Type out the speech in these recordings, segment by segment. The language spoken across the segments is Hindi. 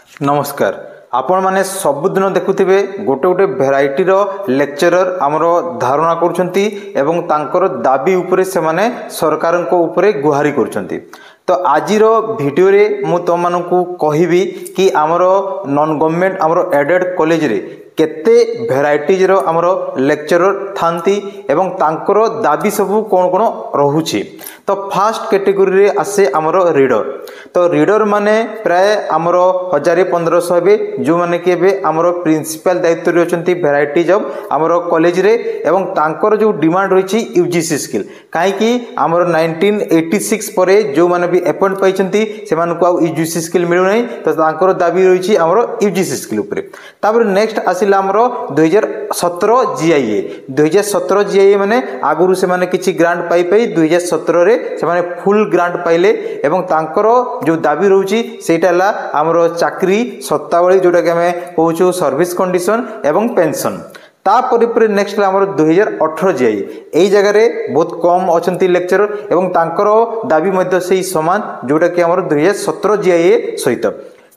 नमस्कार आपण माने सबुदिन देखुथिबे गोटे गोटे भेराइटी रो लेक्चरर आमर धारणा करुछंती एवं तांकर दाबी उपरे से माने सरकार को उपरे गुहारी करुछंती। तो आजिर वीडियो रे मु तुम मानकु कहिबी कि आमर नॉन गवर्नमेंट आमर एडेड कॉलेज रे केते भेराइटीज रो आमर लेक्चरर थांती एवं तांकर दाबी सबु कोन कोन रहुछि। तो फास्ट कैटेगरी रे आसे आमर रीडर। तो रीडर माने प्राय आमर 1500 बे जो माने के बे आमर प्रिंसिपल दायित्व रे अछंती भेराइटीज ऑफ आमर कॉलेज रे एवं तांकर जो डिमांड रहिछि यूजीसी स्किल काहे कि आमर 1986 परे जो माने भी अपॉइंट पाइछंती से मानको आ यूजीसी स्किल मिलु नै। तो तांकर दाबी रहिछि आमर यूजीसी स्किल ऊपर। तापर नेक्स्ट आसिला आमर 2017 जीआईए 2017 जीआईए माने आगुरु से माने किछि ग्रांट पाई 2017 रे से माने फुल ग्रांट पाइले एवं तांकर जो दाबी रहउछि सेटा ला आमर चाकरी सत्तावली जोटा के हमें कहूछु सर्विस कंडीशन एवं पेंशन। तापर नेक्स्ट आमर 2018 जीआई एई जगह रे बहुत कम अछंती लेक्चरर एवं तांकर दाबी मध्य सेही समान जोटा कि आमर 2017 जीआई सहित।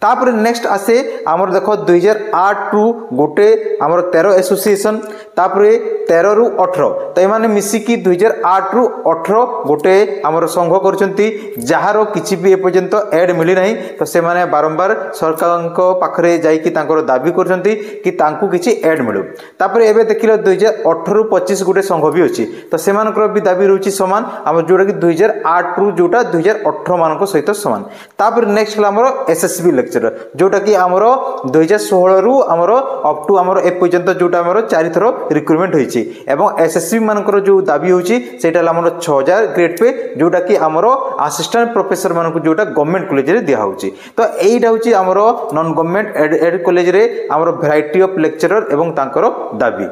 तापर नेक्स्ट आसे आमर देखो 2008 रु गोटे आमर 13 एसोसिएशन तापर 13 रु 18 तो एमाने मिसी की 2008 रु 18 गोटे आमर संघ करचंती जहारो किछि भी एपर्यंत एड मिली नाही। तो से माने बारंबार सरकार को पाखरे जाई कि तांकर दाबी करचंती कि तांकु किछि एड मिलु। तापर एबे देखिलो 2018 रु 25 गोटे संघ भी अछि तो से मानकर भी दाबी रहउछि समान आमर जोटा कि 2008 रु जोटा 2018 मानको सहित समान। तापर नेक्स्ट आमर एसएसबी जोटा कि आमर 2016 रु आमर अप टू आमर ए पर्यंत जोटा आमर 4 थरो रिक्रूटमेंट होईछि एवं एसएससी मानकर जो दाबी होईछि सेटा आमर 6000 ग्रेड पे जोटा कि आमर असिस्टेंट प्रोफेसर मानकु जोटा गवर्नमेंट कॉलेज रे दिया होईछि। तो एइटा होईछि आमर नॉन गवर्नमेंट एड कॉलेज रे आमर वैरायटी ऑफ लेक्चरर एवं तांकर दाबी।